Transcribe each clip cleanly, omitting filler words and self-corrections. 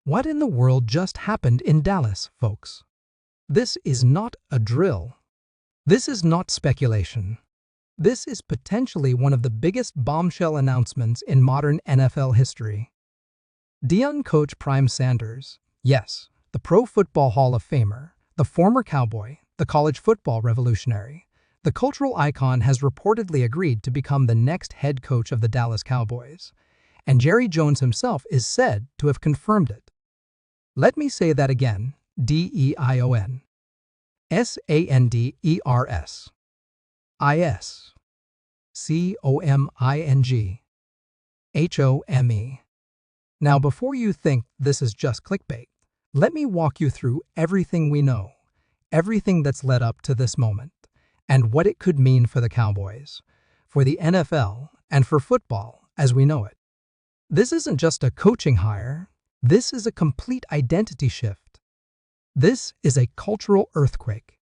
What in the world just happened in Dallas, folks? This is not a drill. This is not speculation. This is potentially one of the biggest bombshell announcements in modern NFL history. Deion coach Prime Sanders, yes, the Pro Football Hall of Famer, the former Cowboy, the college football revolutionary, the cultural icon has reportedly agreed to become the next head coach of the Dallas Cowboys, and Jerry Jones himself is said to have confirmed it. Let me say that again, Deion. Sanders. Coming. Now, before you think this is just clickbait, let me walk you through everything we know, everything that's led up to this moment, and what it could mean for the Cowboys, for the NFL, and for football as we know it. This isn't just a coaching hire, this is a complete identity shift. This is a cultural earthquake.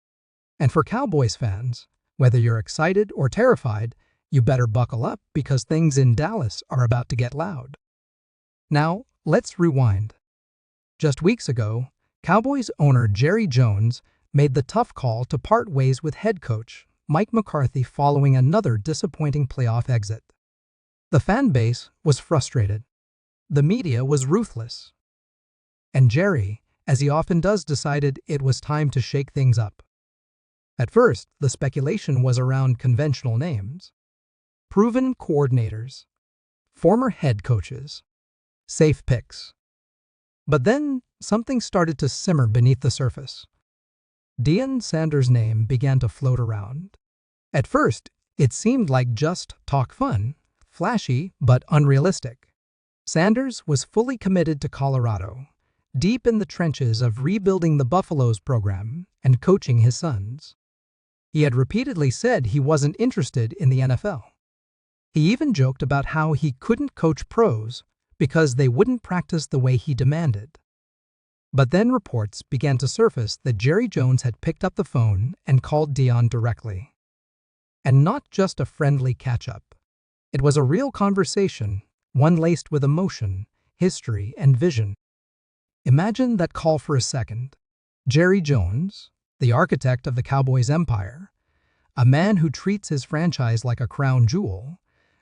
And for Cowboys fans, whether you're excited or terrified, you better buckle up because things in Dallas are about to get loud. Now, let's rewind. Just weeks ago, Cowboys owner Jerry Jones made the tough call to part ways with head coach Mike McCarthy following another disappointing playoff exit. The fan base was frustrated. The media was ruthless. And Jerry, as he often does, decided it was time to shake things up. At first, the speculation was around conventional names. Proven coordinators, former head coaches, safe picks. But then something started to simmer beneath the surface. Deion Sanders' name began to float around. At first, it seemed like just talk fun, flashy but unrealistic. Sanders was fully committed to Colorado, deep in the trenches of rebuilding the Buffaloes program and coaching his sons. He had repeatedly said he wasn't interested in the NFL. He even joked about how he couldn't coach pros because they wouldn't practice the way he demanded. But then reports began to surface that Jerry Jones had picked up the phone and called Deion directly. And not just a friendly catch-up. It was a real conversation, one laced with emotion, history, and vision. Imagine that call for a second. Jerry Jones, the architect of the Cowboys empire, a man who treats his franchise like a crown jewel,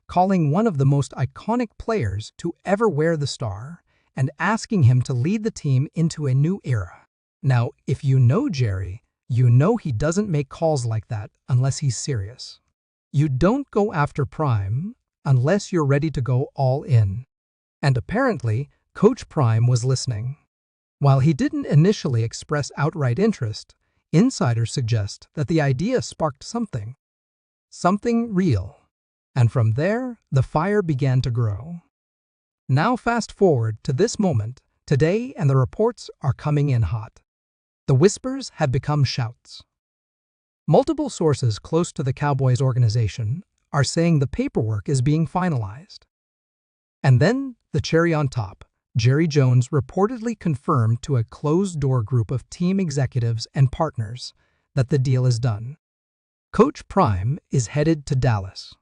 calling one of the most iconic players to ever wear the star and asking him to lead the team into a new era. Now, if you know Jerry, you know he doesn't make calls like that unless he's serious. You don't go after Prime unless you're ready to go all in. And apparently, Coach Prime was listening. While he didn't initially express outright interest, insiders suggest that the idea sparked something real. And from there, the fire began to grow. Now fast forward to this moment, today, and the reports are coming in hot. The whispers have become shouts. Multiple sources close to the Cowboys organization are saying the paperwork is being finalized. And then, the cherry on top, Jerry Jones reportedly confirmed to a closed-door group of team executives and partners that the deal is done. Coach Prime is headed to Dallas.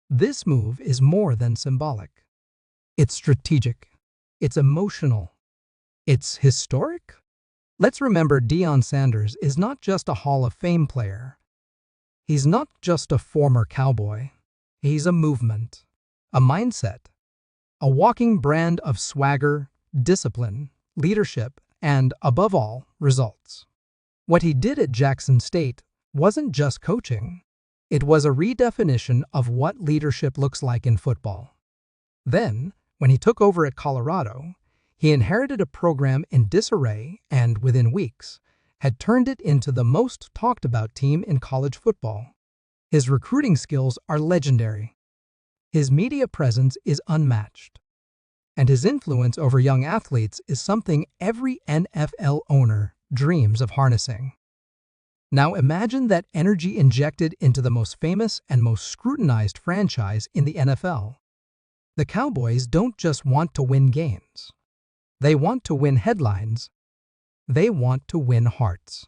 This move is more than symbolic. It's strategic. It's emotional. It's historic. Let's remember Deion Sanders is not just a Hall of Fame player. He's not just a former Cowboy. He's a movement, a mindset, a walking brand of swagger, discipline, leadership, and, above all, results. What he did at Jackson State wasn't just coaching. It was a redefinition of what leadership looks like in football. Then, when he took over at Colorado, he inherited a program in disarray and, within weeks, had turned it into the most talked-about team in college football. His recruiting skills are legendary. His media presence is unmatched. And his influence over young athletes is something every NFL owner dreams of harnessing. Now imagine that energy injected into the most famous and most scrutinized franchise in the NFL. The Cowboys don't just want to win games. They want to win headlines. They want to win hearts.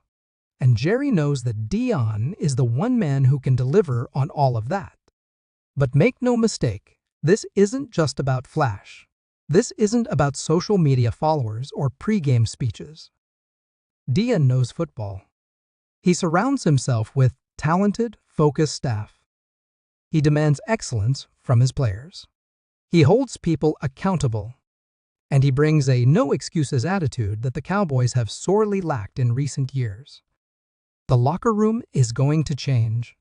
And Jerry knows that Deion is the one man who can deliver on all of that. But make no mistake, this isn't just about flash. This isn't about social media followers or pre-game speeches. Deion knows football. He surrounds himself with talented, focused staff. He demands excellence from his players. He holds people accountable. And he brings a no-excuses attitude that the Cowboys have sorely lacked in recent years. The locker room is going to change.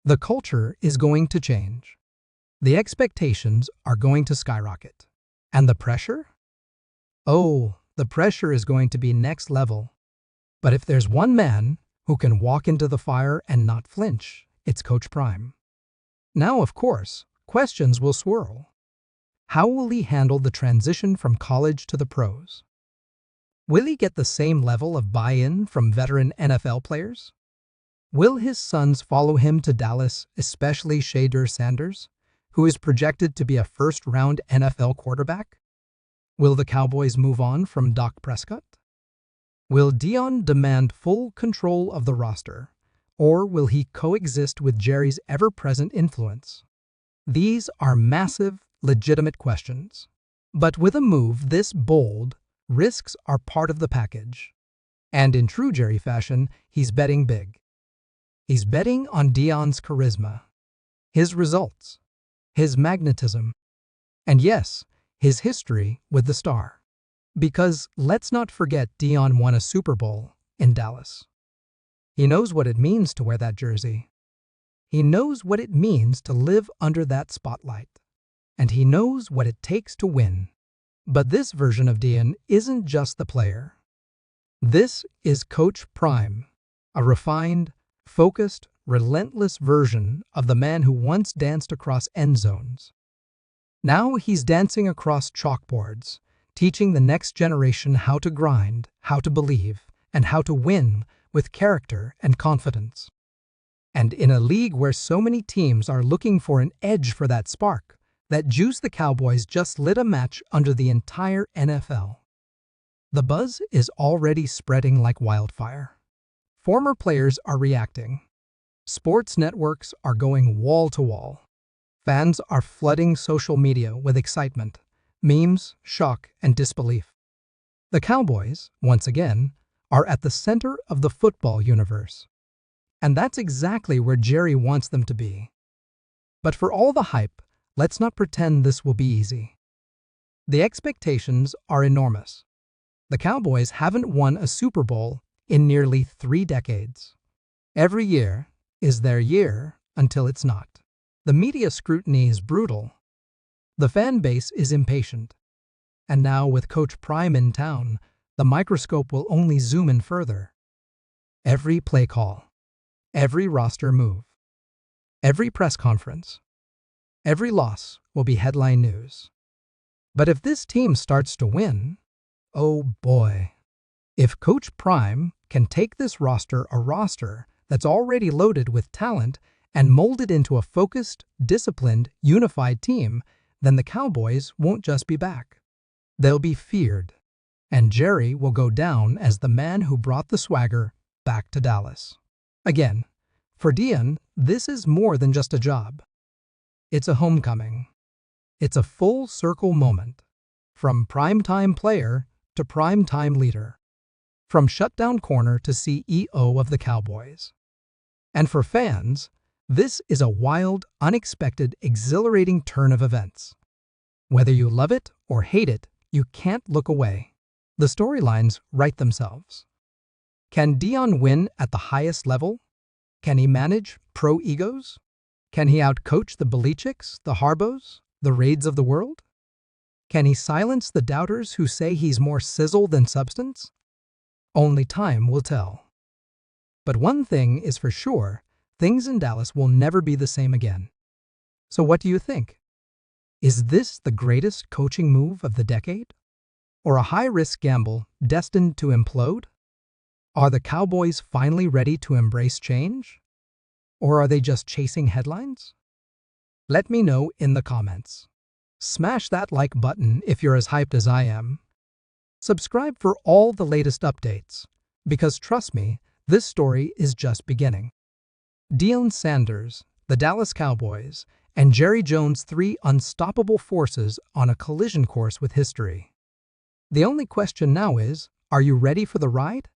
The culture is going to change. The expectations are going to skyrocket. And the pressure? Oh, the pressure is going to be next level. But if there's one man who can walk into the fire and not flinch, it's Coach Prime. Now, of course, questions will swirl. How will he handle the transition from college to the pros? Will he get the same level of buy-in from veteran NFL players? Will his sons follow him to Dallas, especially Shedeur Sanders, who is projected to be a first-round NFL quarterback? Will the Cowboys move on from Dak Prescott? Will Deion demand full control of the roster, or will he coexist with Jerry's ever-present influence? These are massive, legitimate questions. But with a move this bold, risks are part of the package. And in true Jerry fashion, he's betting big. He's betting on Deion's charisma, his results, his magnetism, and yes, his history with the star. Because let's not forget Deion won a Super Bowl in Dallas. He knows what it means to wear that jersey. He knows what it means to live under that spotlight. And he knows what it takes to win. But this version of Deion isn't just the player. This is Coach Prime, a refined, focused, relentless version of the man who once danced across end zones. Now he's dancing across chalkboards, teaching the next generation how to grind, how to believe, and how to win with character and confidence. And in a league where so many teams are looking for an edge for that spark, that juice, the Cowboys just lit a match under the entire NFL. The buzz is already spreading like wildfire. Former players are reacting. Sports networks are going wall to wall. Fans are flooding social media with excitement, memes, shock, and disbelief. The Cowboys, once again, are at the center of the football universe. And that's exactly where Jerry wants them to be. But for all the hype, let's not pretend this will be easy. The expectations are enormous. The Cowboys haven't won a Super Bowl in nearly 3 decades. Every year is their year until it's not. The media scrutiny is brutal. The fan base is impatient. And now with Coach Prime in town, the microscope will only zoom in further. Every play call, every roster move, every press conference, every loss will be headline news. But if this team starts to win, oh boy. If Coach Prime can take this roster, a roster that's already loaded with talent, and mold it into a focused, disciplined, unified team, then the Cowboys won't just be back. They'll be feared. And Jerry will go down as the man who brought the swagger back to Dallas. Again, for Deion, this is more than just a job. It's a homecoming. It's a full circle moment. From primetime player to primetime leader. From shutdown corner to CEO of the Cowboys. And for fans, this is a wild, unexpected, exhilarating turn of events. Whether you love it or hate it, you can't look away. The storylines write themselves. Can Deion win at the highest level? Can he manage pro egos? Can he outcoach the Belichicks, the Harbaughs, the Raids of the world? Can he silence the doubters who say he's more sizzle than substance? Only time will tell. But one thing is for sure, things in Dallas will never be the same again. So what do you think? Is this the greatest coaching move of the decade? Or a high-risk gamble destined to implode? Are the Cowboys finally ready to embrace change? Or are they just chasing headlines? Let me know in the comments. Smash that like button if you're as hyped as I am. Subscribe for all the latest updates, because trust me, this story is just beginning. Deion Sanders, the Dallas Cowboys, and Jerry Jones' three unstoppable forces on a collision course with history. The only question now is, are you ready for the ride?